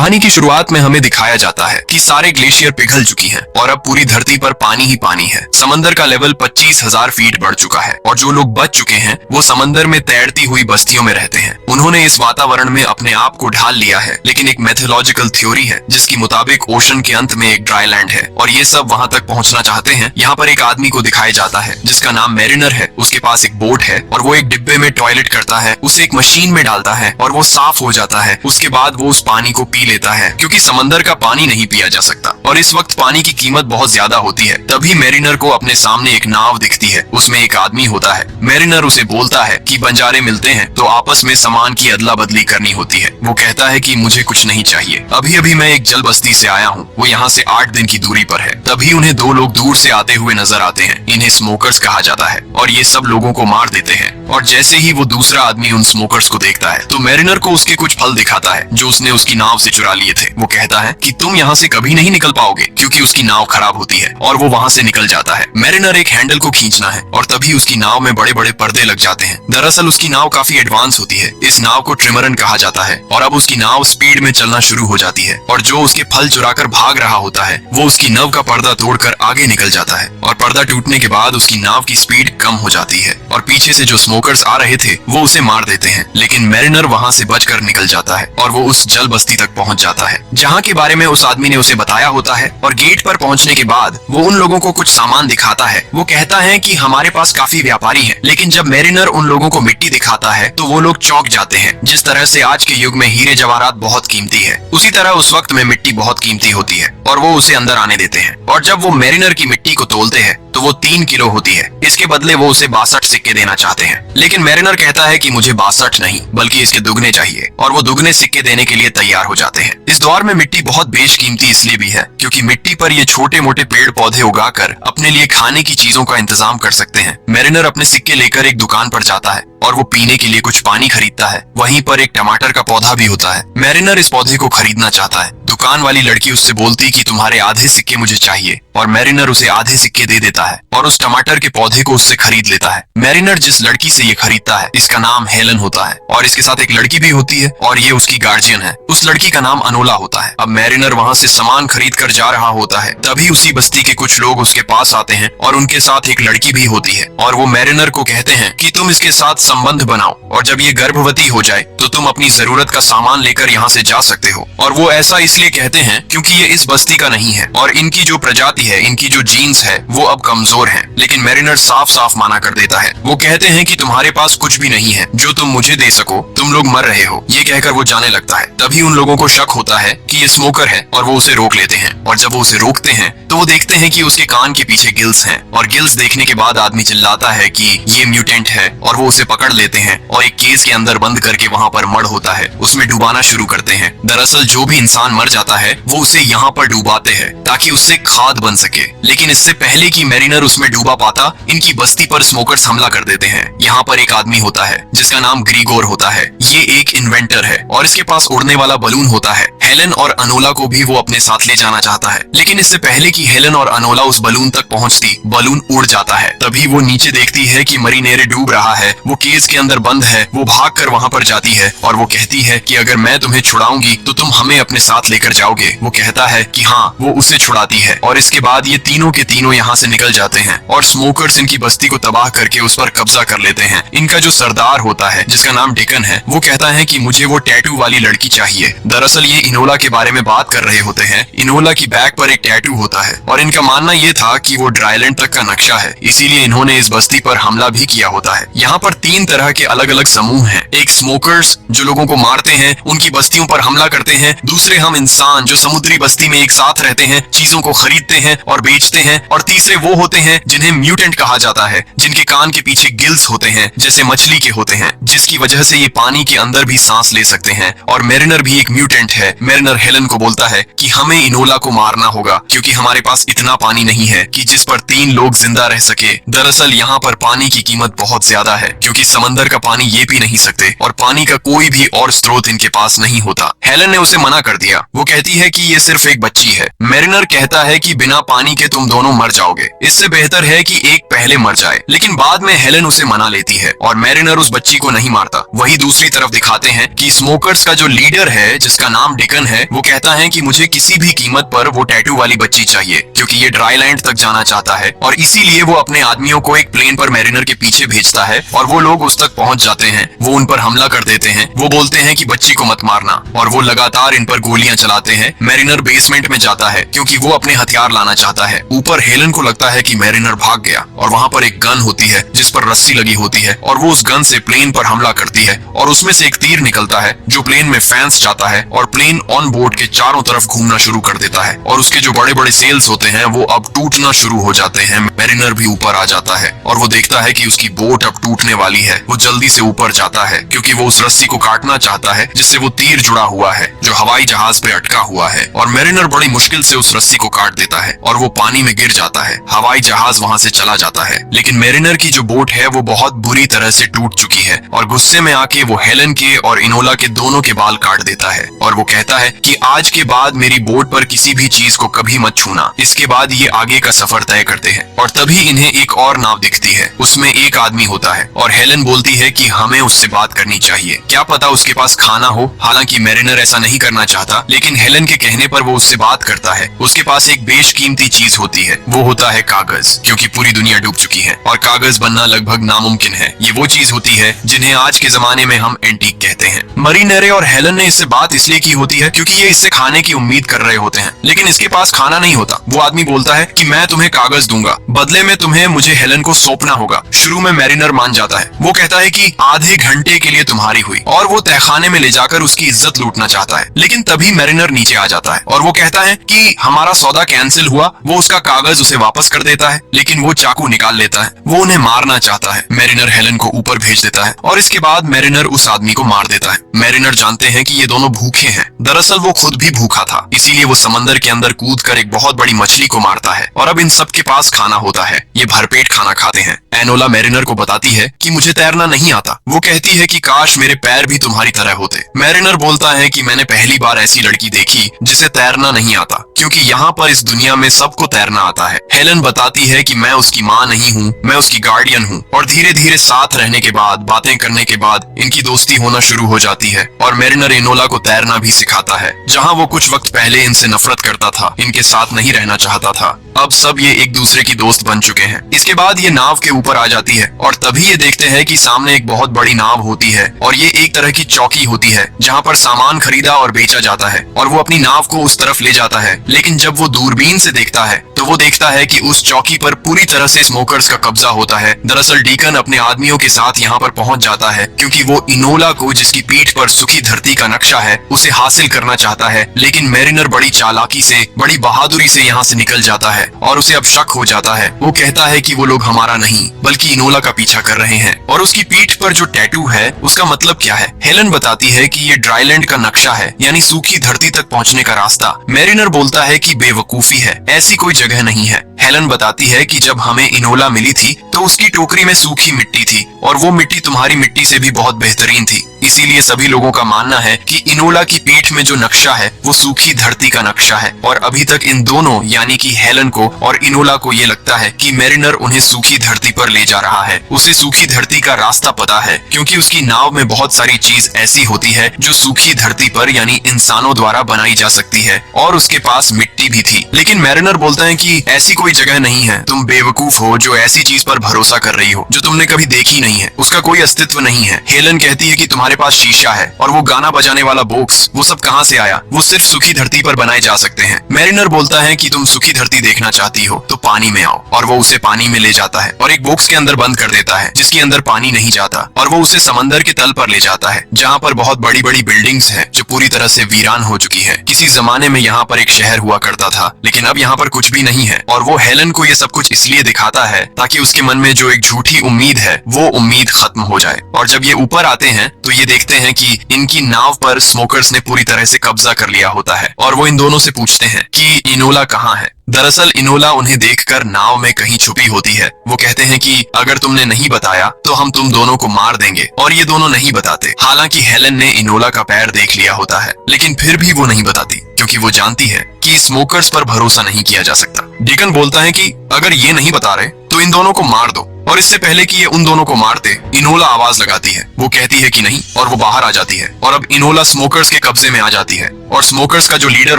कहानी की शुरुआत में हमें दिखाया जाता है कि सारे ग्लेशियर पिघल चुकी हैं और अब पूरी धरती पर पानी ही पानी है। समंदर का लेवल 25,000 फीट बढ़ चुका है और जो लोग बच चुके हैं वो समंदर में तैरती हुई बस्तियों में रहते हैं। उन्होंने इस वातावरण में अपने आप को ढाल लिया है, लेकिन एक मैथोलॉजिकल थ्योरी है जिसके मुताबिक ओशन के अंत में एक ड्राई लैंड है और ये सब वहाँ तक पहुँचना चाहते हैं। यहाँ पर एक आदमी को दिखाया जाता है जिसका नाम मैरिनर है। उसके पास एक बोट है और वो एक डिब्बे में टॉयलेट करता है, उसे एक मशीन में डालता है और वो साफ हो जाता है। उसके बाद वो उस पानी को पी लेता है क्योंकि समंदर का पानी नहीं पिया जा सकता और इस वक्त पानी की कीमत बहुत ज्यादा होती है। तभी मैरिनर को अपने सामने एक नाव दिखती है, उसमें एक आदमी होता है। मैरिनर उसे बोलता है कि बंजारे मिलते हैं तो आपस में सामान की अदला बदली करनी होती है। वो कहता है कि मुझे कुछ नहीं चाहिए, अभी अभी मैं एक जल बस्ती से आया हूँ, वो यहाँ से 8 दिन की दूरी पर है। तभी उन्हें 2 लोग दूर से आते हुए नजर आते हैं। इन्हें स्मोकर्स कहा जाता है और ये सब लोगों को मार देते हैं। और जैसे ही वो दूसरा आदमी उन स्मोकर्स को देखता है तो मैरिनर को उसके कुछ फल दिखाता है जो उसने उसकी नाव से चुरा लिए थे। वो कहता है कि तुम यहाँ से कभी नहीं निकल पाओगे क्योंकि उसकी नाव खराब होती है और वो वहाँ से निकल जाता है। मैरिनर एक हैंडल को खींचना है और तभी उसकी नाव में बड़े बड़े पर्दे लग जाते हैं। दरअसल उसकी नाव काफी एडवांस होती है। इस नाव को ट्रिमरन कहा जाता है और अब उसकी नाव स्पीड में चलना शुरू हो जाती है और जो उसके फल चुराकर भाग रहा होता है वो उसकी नाव का पर्दा तोड़कर आगे निकल जाता है और पर्दा टूटने के बाद उसकी नाव की स्पीड कम हो जाती है और पीछे से जो स्मोकर्स आ रहे थे वो उसे मार देते हैं। लेकिन मैरिनर वहाँ से बचकर निकल जाता है और वो उस जल बस्ती तक पहुँच जाता है जहाँ के बारे में उस आदमी ने उसे बताया होता है। और गेट पर पहुँचने के बाद वो उन लोगों को कुछ सामान दिखाता है। वो कहता है कि हमारे पास काफी व्यापारी हैं। लेकिन जब मैरिनर उन लोगों को मिट्टी दिखाता है तो वो लोग चौंक जाते हैं। जिस तरह से आज के युग में हीरे जवाहरात बहुत कीमती है, उसी तरह उस वक्त में मिट्टी बहुत कीमती होती है और वो उसे अंदर आने देते हैं। और जब वो मैरिनर की मिट्टी को तोलते हैं तो वो 3 किलो होती है। इसके बदले वो उसे 62 सिक्के देना चाहते हैं। लेकिन मैरिनर कहता है कि मुझे 62 नहीं बल्कि इसके दुगने चाहिए और वो दुगने सिक्के देने के लिए तैयार हो जाते हैं। इस दौर में मिट्टी बहुत बेशकीमती इसलिए भी है क्योंकि मिट्टी पर ये छोटे मोटे पेड़ पौधे उगाकर अपने लिए खाने की चीजों का इंतजाम कर सकते हैं। मैरिनर अपने सिक्के लेकर एक दुकान पर जाता है और वो पीने के लिए कुछ पानी खरीदता है। वहीं पर एक टमाटर का पौधा भी होता है। मैरिनर इस पौधे को खरीदना चाहता है। दुकान वाली लड़की उससे बोलती कि तुम्हारे आधे सिक्के मुझे चाहिए और मैरिनर उसे आधे सिक्के दे देता है और उस टमाटर के पौधे को उससे खरीद लेता है। मैरिनर जिस लड़की से ये खरीदता है इसका नाम हेलन होता है और इसके साथ एक लड़की भी होती है और ये उसकी गार्जियन है। उस लड़की का नाम अनोला होता है। अब मैरिनर वहाँ से सामान खरीद कर जा रहा होता है, तभी उसी बस्ती के कुछ लोग उसके पास आते हैं और उनके साथ एक लड़की भी होती है और वो मैरिनर को कहते हैं कि तुम इसके साथ संबंध बनाओ और जब ये गर्भवती हो जाए तो तुम अपनी जरूरत का सामान लेकर यहाँ से जा सकते हो। और वो ऐसा इसलिए कहते हैं क्योंकि ये इस बस्ती का नहीं है और इनकी जो प्रजाति है, इनकी जो जीन्स है वो अब कमजोर है। लेकिन मैरिनर साफ साफ मना कर देता है। वो कहते हैं कि तुम्हारे पास कुछ भी नहीं है जो तुम मुझे दे सको, तुम लोग मर रहे हो। ये कहकर वो जाने लगता है। तभी उन लोगों को शक होता है कि ये स्मोकर है और वो उसे रोक लेते हैं और जब वो उसे रोकते हैं तो वो देखते हैं कि उसके कान के पीछे गिल्स हैं और गिल्स देखने के बाद आदमी चिल्लाता है कि ये म्यूटेंट है और वो उसे पकड़ लेते हैं और एक केस के अंदर बंद करके वहाँ पर मड होता है उसमें डुबाना शुरू करते हैं। दरअसल जो भी इंसान मर जाता है वो उसे यहाँ पर डुबाते हैं ताकि उससे खाद बन सके। लेकिन इससे पहले कि मैरिनर उसमें डूबा पाता, इनकी बस्ती पर स्मोकर्स हमला कर देते हैं। यहाँ पर एक आदमी होता है जिसका नाम ग्रीगोर होता है। ये एक इन्वेंटर है और इसके पास उड़ने वाला बलून होता है। हेलन और अनोला को भी वो अपने साथ ले जाना चाहता है, लेकिन इससे पहले कि हेलन और अनोला उस बलून तक पहुंचती, बलून उड़ जाता है। तभी वो नीचे देखती है कि मरीनेरे डूब रहा है, वो केज के अंदर बंद है। वो भागकर वहां पर जाती है और वो कहती है कि अगर मैं तुम्हें छुड़ाऊंगी तो तुम हमें अपने साथ लेकर जाओगे। वो कहता है कि हाँ, वो उसे छुड़ाती है और इसके बाद ये तीनों के तीनों यहाँ से निकल जाते हैं और स्मोकर्स इनकी बस्ती को तबाह करके उस पर कब्जा कर लेते हैं। इनका जो सरदार होता है जिसका नाम डिकन है, वो कहता है कि मुझे वो टैटू वाली लड़की चाहिए। दरअसल ये इनोला के बारे में बात कर रहे होते हैं। इनोला की बैक पर एक टैटू होता है और इनका मानना ये था कि वो ड्राईलैंड तक का नक्शा है, इसीलिए इन्होंने इस बस्ती पर हमला भी किया होता है। यहाँ पर 3 तरह के अलग अलग समूह हैं। एक स्मोकर्स जो लोगों को मारते हैं, उनकी बस्तियों पर हमला करते हैं। दूसरे हम इंसान जो समुद्री बस्ती में एक साथ रहते हैं, चीजों को खरीदते हैं और बेचते हैं। और तीसरे वो होते हैं जिन्हें म्यूटेंट कहा जाता है, जिनके कान के पीछे गिल्स होते हैं जैसे मछली के होते हैं, जिसकी वजह से ये पानी के अंदर भी सांस ले सकते हैं। और मैरिनर भी एक म्यूटेंट है। मैरिनर हेलन को बोलता है कि हमें इनोला को मारना होगा क्योंकि हमारे पास इतना पानी नहीं है कि जिस पर 3 लोग जिंदा रह सके। दरअसल यहाँ पर पानी की कीमत बहुत ज्यादा है क्योंकि समंदर का पानी ये पी नहीं सकते और पानी का कोई भी और स्रोत इनके पास नहीं होता। हेलन ने उसे मना कर दिया। वो कहती है कि ये सिर्फ एक बच्ची है। मैरिनर कहता है कि बिना पानी के तुम दोनों मर जाओगे, इससे बेहतर है कि एक पहले मर जाए। लेकिन बाद में हेलन उसे मना लेती है और मैरिनर उस बच्ची को नहीं मारता। वही दूसरी तरफ दिखाते हैं कि स्मोकर्स का जो लीडर है जिसका नाम डिकन डीकन है वो कहता है कि मुझे किसी भी कीमत पर वो टैटू वाली बच्ची चाहिए, क्योंकि ये ड्राई लैंड तक जाना चाहता है और इसीलिए वो अपने आदमियों को एक प्लेन पर मैरिनर के पीछे भेजता है और वो लोग उस तक पहुंच जाते हैं। वो उन पर हमला कर देते हैं। वो बोलते हैं कि बच्ची को मत मारना और वो लगातार इन पर गोलियां चलाते हैं। मैरिनर बेसमेंट में जाता है क्योंकि वो अपने हथियार लाना चाहता है। ऊपर हेलन को लगता है कि मैरिनर भाग गया और वहाँ पर एक गन होती है जिस पर रस्सी लगी होती है और वो उस गन से प्लेन पर हमला करती है और उसमें से एक तीर निकलता है जो प्लेन में फैंस जाता है और प्लेन ऑन बोर्ड के चारों तरफ घूमना शुरू कर देता है और उसके जो बड़े बड़े सेल्स होते हैं वो अब टूटना शुरू हो जाते हैं। मैरिनर भी ऊपर आ जाता है और वो देखता है कि उसकी बोट अब टूटने वाली है। वो जल्दी से ऊपर जाता है क्योंकि वो उस रस्सी को काटना चाहता है जिससे वो तीर जुड़ा हुआ है जो हवाई जहाज पे अटका हुआ है और मैरिनर बड़ी मुश्किल से उस रस्सी को काट देता है और वो पानी में गिर जाता है। हवाई जहाज वहाँ से चला जाता है, लेकिन मैरिनर की जो बोट है वो बहुत बुरी तरह से टूट चुकी है और गुस्से में आके वो हेलन के और इनोला के दोनों के बाल काट देता है और वो कहता है कि आज के बाद मेरी बोट पर किसी भी चीज को कभी मत छूना। इसके बाद ये आगे का सफर तय करते हैं और तभी इन्हें एक और नाव दिखती है। उसमें एक आदमी होता है और हेलन बोलती है कि हमें उससे बात करनी चाहिए, क्या पता उसके पास खाना हो। हालांकि मैरिनर ऐसा नहीं करना चाहता, लेकिन हेलन के कहने पर वो उससे बात करता है। उसके पास एक बेशकीमती चीज होती है, वो होता है कागज, क्योंकि पूरी दुनिया डूब चुकी है और कागज बनना लगभग नामुमकिन है। ये वो चीज होती है जिन्हें आज के जमाने में हम एंटीक कहते हैं। मैरिनर और हेलन ने इससे बात इसलिए की होती है क्योंकि ये इससे खाने की उम्मीद कर रहे होते हैं, लेकिन इसके पास खाना नहीं होता। वो आदमी बोलता है कि मैं तुम्हें कागज दूंगा, बदले में तुम्हें मुझे हेलन को सौंपना होगा। शुरू में मैरिनर मान जाता है। वो कहता है कि आधे घंटे के लिए तुम्हारी हुई और वो तहखाने में ले जाकर उसकी इज्जत लूटना चाहता है, लेकिन तभी मैरिनर नीचे आ जाता है और वो कहता है कि हमारा सौदा कैंसिल हुआ। वो उसका कागज उसे वापस कर देता है, लेकिन वो चाकू निकाल लेता है। वो उन्हें मारना चाहता है। मैरिनर हेलन को ऊपर भेज देता है और इसके बाद मैरिनर उस आदमी को मार देता है। मैरिनर जानते हैं कि ये दोनों भूखे हैं। दरअसल वो खुद भी भूखा था, इसीलिए वो समंदर के अंदर कूदकर एक बहुत बड़ी मछली को मारता है और अब इन सब के पास खाना होता है। ये भरपेट खाना खाते हैं। एनोला मैरिनर को बताती है कि मुझे तैरना नहीं आता। वो कहती है कि काश मेरे पैर भी तुम्हारी तरह होते। मैरिनर बोलता है कि मैंने पहली बार ऐसी लड़की देखी जिसे तैरना नहीं आता, क्योंकि यहाँ पर इस दुनिया में सबको तैरना आता है। हेलन बताती है कि मैं उसकी माँ नहीं हूँ, मैं उसकी गार्डियन हूँ और धीरे धीरे साथ रहने के बाद, बातें करने के बाद इनकी दोस्ती होना शुरू हो जाती है और मैरिनर एनोला को तैरना भी सिखाता है। जहाँ वो कुछ वक्त पहले इनसे नफरत करता था, इनके साथ नहीं रहना चाहता था, अब सब ये एक दूसरे की दोस्त बन चुके हैं। इसके बाद ये नाव के ऊपर आ जाती है और तभी ये देखते हैं कि सामने एक बहुत बड़ी नाव होती है और ये एक तरह की चौकी होती है जहाँ पर सामान खरीदा और बेचा जाता है और वो अपनी नाव को उस तरफ ले जाता है। लेकिन जब वो दूरबीन से देखता है तो वो देखता है कि उस चौकी पर पूरी तरह से स्मोकर्स का कब्जा होता है। दरअसल डीकन अपने आदमियों के साथ यहाँ पर पहुंच जाता है क्योंकि वो इनोला को, जिसकी पीठ पर सूखी धरती का नक्शा है, उसे हासिल करना चाहता है। लेकिन मैरिनर बड़ी चालाकी से, बड़ी बहादुरी से यहाँ से निकल जाता है और उसे अब शक हो जाता है। वो कहता है कि वो लोग हमारा नहीं बल्कि इनोला का पीछा कर रहे हैं और उसकी पीठ पर जो टैटू है उसका मतलब क्या है। हेलन बताती है कि ये ड्राईलैंड का नक्शा है, यानी सूखी धरती तक पहुंचने का रास्ता। मैरिनर बोलता है कि बेवकूफी है, ऐसी कोई जगह नहीं है। हेलन बताती है कि जब हमें इनोला मिली थी तो उसकी टोकरी में सूखी मिट्टी थी और वो मिट्टी तुम्हारी मिट्टी से भी बहुत बेहतरीन थी। इसीलिए सभी लोगों का मानना है कि इनोला की पीठ में जो नक्शा है वो सूखी धरती का नक्शा है और अभी तक इन दोनों यानी कि हेलन को और इनोला को ये लगता है कि मैरिनर उन्हें सूखी धरती पर ले जा रहा है। उसे सूखी धरती का रास्ता पता है क्योंकि उसकी नाव में बहुत सारी चीज ऐसी होती है जो सूखी धरती पर यानी इंसानों द्वारा बनाई जा सकती है और उसके पास मिट्टी भी थी। लेकिन मैरिनर बोलता है कि ऐसी कोई जगह नहीं है, तुम बेवकूफ हो जो ऐसी चीज पर भरोसा कर रही हो जो तुमने कभी देखी नहीं है, उसका कोई अस्तित्व नहीं है। हेलन कहती है कि तुम्हारे पास शीशा है और वो गाना बजाने वाला बॉक्स, वो सब कहाँ से आया, वो सिर्फ सूखी धरती पर बनाए जा सकते हैं। मैरिनर बोलता है कि तुम सूखी धरती देखना चाहती हो तो पानी में आओ और वो उसे पानी में ले जाता है और एक बॉक्स के अंदर बंद कर देता है जिसके अंदर पानी नहीं जाता और वो उसे समंदर के तल पर ले जाता है जहाँ पर बहुत बड़ी बड़ी बिल्डिंग्स हैं जो पूरी तरह से वीरान हो चुकी है। किसी जमाने में यहाँ पर एक शहर हुआ करता था, लेकिन अब यहाँ पर कुछ भी नहीं है और वो हेलन को ये सब कुछ इसलिए दिखाता है ताकि उसके मन में जो एक झूठी उम्मीद है वो उम्मीद खत्म हो जाए। और जब ये ऊपर आते हैं तो ये देखते हैं कि इनकी नाव पर स्मोकर्स ने पूरी तरह से कब्जा कर लिया होता है और वो इन दोनों से पूछते हैं कि इनोला कहाँ है। दरअसल इनोला उन्हें देखकर नाव में कहीं छुपी होती है। वो कहते हैं कि अगर तुमने नहीं बताया तो हम तुम दोनों को मार देंगे और ये दोनों नहीं बताते। हालांकि हेलन ने इनोला का पैर देख लिया होता है, लेकिन फिर भी वो नहीं बताती क्योंकि वो जानती है कि स्मोकर्स पर भरोसा नहीं किया जा सकता। डीकन बोलता है कि अगर ये नहीं बता रहे तो इन दोनों को मार दो और इससे पहले कि ये उन दोनों को मारते, इनोला आवाज लगाती है। वो कहती है कि नहीं और वो बाहर आ जाती है और अब इनोला स्मोकर्स के कब्जे में आ जाती है और स्मोकर्स का जो लीडर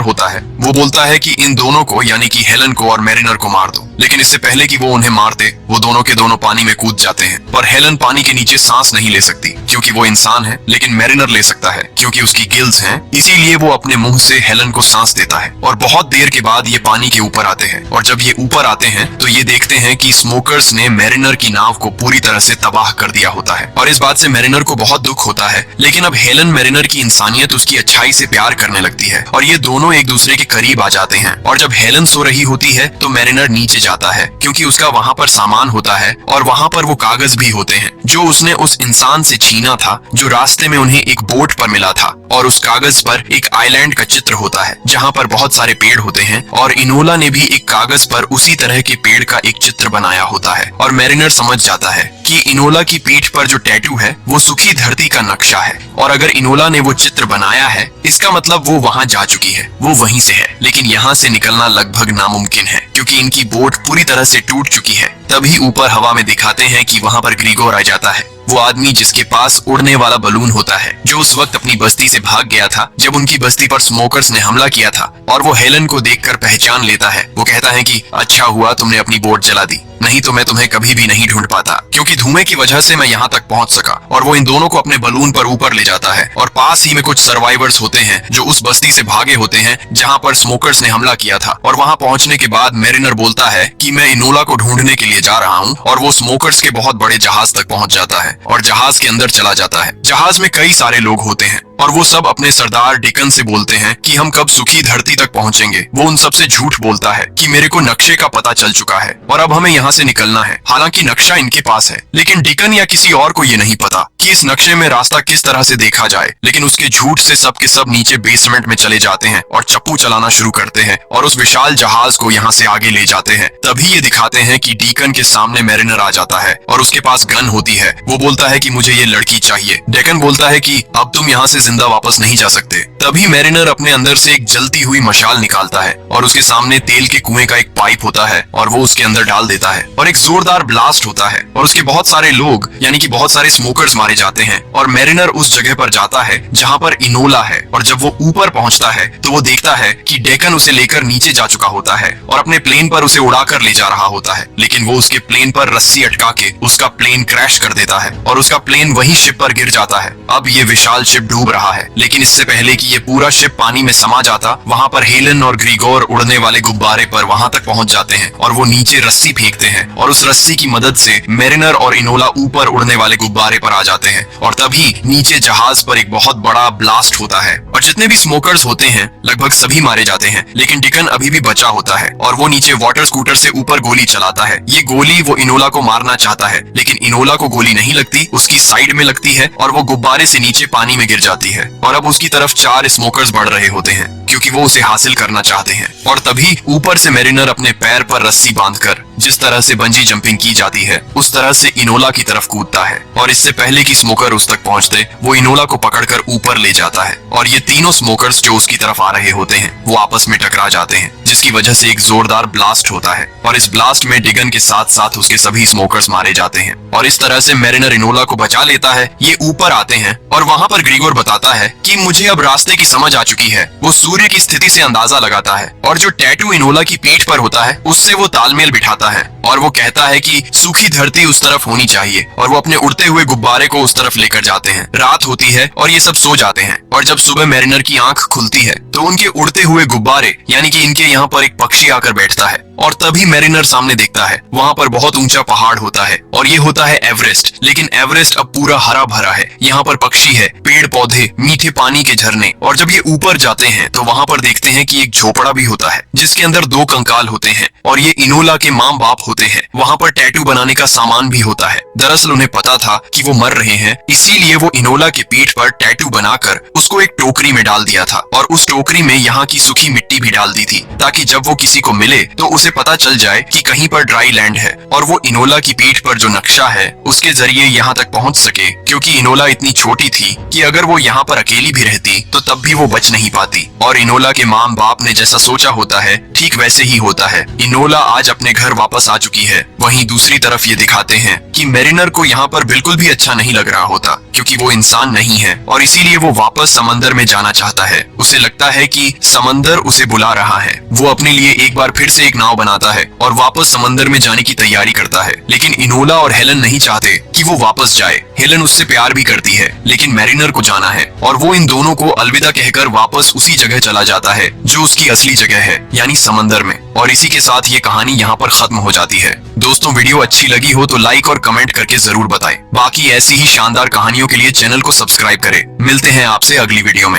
होता है वो बोलता है कि इन दोनों को यानी कि हेलन को और मैरिनर को मार दो। लेकिन इससे पहले कि वो उन्हें मार दे वो दोनों के दोनों पानी में कूद जाते हैं। पर हेलन पानी के नीचे सांस नहीं ले सकती क्योंकि वो इंसान है, लेकिन मैरिनर ले सकता है क्योंकि उसकी गिल्स हैं। इसीलिए वो अपने मुंह से हेलन को सांस देता है और बहुत देर के बाद ये पानी के ऊपर आते हैं। और जब ये ऊपर आते हैं तो ये देखते हैं कि स्मोकर्स ने मैरिनर की नाव को पूरी तरह से तबाह कर दिया होता है। और इस बात से मैरिनर को बहुत दुख होता है। लेकिन अब हेलन मैरिनर की इंसानियत, उसकी अच्छाई से प्यार करने लगती है और ये दोनों एक दूसरे के करीब आ जाते हैं। और जब हेलन सो रही होती है तो मैरिनर नीचे जाता है क्योंकि उसका वहाँ पर सामान होता है और वहाँ पर वो कागज भी होते हैं जो उसने उस इंसान से छीना था जो रास्ते में उन्हें एक बोट पर मिला था। और उस कागज पर एक आइलैंड का चित्र होता है जहाँ पर बहुत सारे पेड़ होते हैं और इनोला ने भी एक कागज पर उसी तरह के पेड़ का एक चित्र बनाया होता है। और मैरिनर समझ जाता है कि इनोला की पीठ पर जो टैटू है वो सूखी धरती का नक्शा है और अगर इनोला ने वो चित्र बनाया है इसका मतलब वो वहाँ जा चुकी है, वो वहीं से है। लेकिन यहाँ से निकलना लगभग नामुमकिन है क्योंकि इनकी बोट पूरी तरह से टूट चुकी है। तभी ऊपर हवा में दिखाते हैं कि वहाँ पर ग्रीगोर आ जाता है, वो आदमी जिसके पास उड़ने वाला बलून होता है, जो उस वक्त अपनी बस्ती से भाग गया था जब उनकी बस्ती पर स्मोकर्स ने हमला किया था। और वो हेलन को देखकर पहचान लेता है। वो कहता है कि अच्छा हुआ तुमने अपनी बोट जला दी, नहीं तो मैं तुम्हें कभी भी नहीं ढूंढ पाता क्योंकि धुएं की वजह से मैं यहाँ तक पहुँच सका। और वो इन दोनों को अपने बलून पर ऊपर ले जाता है और पास ही में कुछ सर्वाइवर्स होते हैं जो उस बस्ती से भागे होते हैं जहाँ पर स्मोकर्स ने हमला किया था। और वहाँ पहुँचने के बाद मैरिनर बोलता है कि मैं इनोला को ढूंढने के लिए जा रहा हूँ और वो स्मोकर्स के बहुत बड़े जहाज तक पहुँच जाता है और जहाज के अंदर चला जाता है। जहाज में कई सारे लोग होते हैं और वो सब अपने सरदार डिकन से बोलते हैं कि हम कब सूखी धरती तक पहुंचेंगे। वो उन सबसे झूठ बोलता है कि मेरे को नक्शे का पता चल चुका है और अब हमें यहाँ से निकलना है। हालांकि नक्शा इनके पास है लेकिन डिकन या किसी और को ये नहीं पता कि इस नक्शे में रास्ता किस तरह से देखा जाए। लेकिन उसके झूठ से सब के सब नीचे बेसमेंट में चले जाते हैं और चप्पू चलाना शुरू करते हैं और उस विशाल जहाज को यहाँ से आगे ले जाते हैं। तभी ये दिखाते हैं कि डिकन के सामने मैरिनर आ जाता है और उसके पास गन होती है। वो बोलता है कि मुझे ये लड़की चाहिए। डेकन बोलता है कि अब तुम यहाँ से जिंदा वापस नहीं जा सकते। तभी मैरिनर अपने अंदर से एक जलती हुई मशाल निकालता है और उसके सामने तेल के कुएं का एक पाइप होता है और वो उसके अंदर डाल देता है और एक जोरदार ब्लास्ट होता है और उसके बहुत सारे लोग यानी कि बहुत सारे स्मोकर्स मारे जाते हैं। और मैरिनर उस जगह पर जाता है जहाँ पर इनोला है और जब वो ऊपर पहुँचता है तो वो देखता है कि डेकन उसे लेकर नीचे जा चुका होता है और अपने प्लेन पर उसे उड़ाकर ले जा रहा होता है। लेकिन वो उसके प्लेन पर रस्सी अटका के उसका प्लेन क्रैश कर देता है और उसका प्लेन वही शिप पर गिर जाता है। अब ये विशाल शिप डूब रहा है लेकिन इससे पहले कि ये पूरा शिप पानी में समा जाता वहाँ पर हेलन और ग्रीगोर उड़ने वाले गुब्बारे पर वहाँ तक पहुँच जाते हैं और वो नीचे रस्सी फेंकते हैं और उस रस्सी की मदद से मैरिनर और इनोला ऊपर उड़ने वाले गुब्बारे पर आ जाते हैं। और तभी नीचे जहाज पर एक बहुत बड़ा ब्लास्ट होता है और जितने भी स्मोकर्स होते हैं लगभग सभी मारे जाते हैं। लेकिन डिकन अभी भी बचा होता है और वो नीचे वाटर स्कूटर से ऊपर गोली चलाता है। ये गोली वो इनोला को मारना चाहता है लेकिन इनोला को गोली नहीं लगती, उसकी साइड में लगती है और वो गुब्बारे से नीचे पानी में गिर जाती है। और अब उसकी तरफ 4 स्मोकर्स बढ़ रहे होते हैं क्योंकि वो उसे हासिल करना चाहते हैं। और तभी ऊपर से मैरिनर अपने पैर पर रस्सी बांधकर जिस तरह से बंजी जंपिंग की जाती है उस तरह से इनोला की तरफ कूदता है और इससे पहले कि स्मोकर उस तक पहुंचते वो इनोला को पकड़कर ऊपर ले जाता है। और ये तीनों स्मोकर्स जो उसकी तरफ आ रहे होते हैं वो आपस में टकरा जाते हैं जिसकी वजह से एक जोरदार ब्लास्ट होता है और इस ब्लास्ट में डिगन के साथ साथ उसके सभी स्मोकर्स मारे जाते हैं। और इस तरह से मैरिनर इनोला को बचा लेता है। ये ऊपर आते हैं और वहाँ पर ग्रीगोर बताता है कि मुझे अब रास्ते की समझ आ चुकी है। वो सूर्य की स्थिति से अंदाजा लगाता है और जो टैटू इनोला की पीठ पर होता है उससे वो तालमेल बिठाता है और वो कहता है कि सूखी धरती उस तरफ होनी चाहिए और वो अपने उड़ते हुए गुब्बारे को उस तरफ लेकर जाते हैं। रात होती है और ये सब सो जाते हैं और जब सुबह मैरिनर की आंख खुलती है तो उनके उड़ते हुए गुब्बारे यानी कि इनके यहाँ पर एक पक्षी आकर बैठता है। और तभी मैरिनर सामने देखता है वहाँ पर बहुत ऊंचा पहाड़ होता है और ये होता है एवरेस्ट। लेकिन एवरेस्ट अब पूरा हरा भरा है, यहाँ पर पक्षी है, पेड़ पौधे, मीठे पानी के झरने। और जब ये ऊपर जाते हैं तो वहाँ पर देखते हैं कि एक झोपड़ा भी होता है जिसके अंदर 2 कंकाल होते हैं और ये इनोला के माँ बाप होते हैं। वहाँ पर टैटू बनाने का सामान भी होता है। दरअसल उन्हें पता था कि वो मर रहे हैं, इसीलिए वो इनोला के पीठ पर टैटू बनाकर उसको एक टोकरी में डाल दिया था और उस टोकरी में यहाँ की सूखी मिट्टी भी डाल दी थी ताकि जब वो किसी को मिले तो उसे पता चल जाए कि कहीं पर ड्राई लैंड है और वो इनोला की पीठ पर जो नक्शा है उसके जरिए यहाँ तक पहुँच सके। क्योंकि इनोला इतनी छोटी थी कि अगर वो यहाँ पर अकेली भी रहती तो तब भी वो बच नहीं पाती। और इनोला के माँ बाप ने जैसा सोचा होता है ठीक वैसे ही होता है। इनोला आज अपने घर वापस आ चुकी है। वहीं दूसरी तरफ ये दिखाते हैं कि मैरिनर को यहाँ पर बिल्कुल भी अच्छा नहीं लग रहा होता क्योंकि वो इंसान नहीं है और इसीलिए वो वापस समंदर में जाना चाहता है। उसे लगता है कि समंदर उसे बुला रहा है। वो अपने लिए एक बार फिर से एक नाव बनाता है और वापस समंदर में जाने की तैयारी करता है। लेकिन इनोला और हेलन नहीं चाहते कि वो वापस जाए। हेलन उससे प्यार भी करती है, लेकिन मैरिनर को जाना है और वो इन दोनों को अलविदा कहकर वापस उसी जगह चला जाता है जो उसकी असली जगह है, यानी समंदर में। और इसी के साथ ये कहानी यहाँ पर खत्म हो जाती है। दोस्तों, वीडियो अच्छी लगी हो तो लाइक और कमेंट करके जरूर बताएं। बाकी ऐसी ही शानदार कहानियों के लिए चैनल को सब्सक्राइब करें। मिलते हैं आपसे अगली वीडियो में।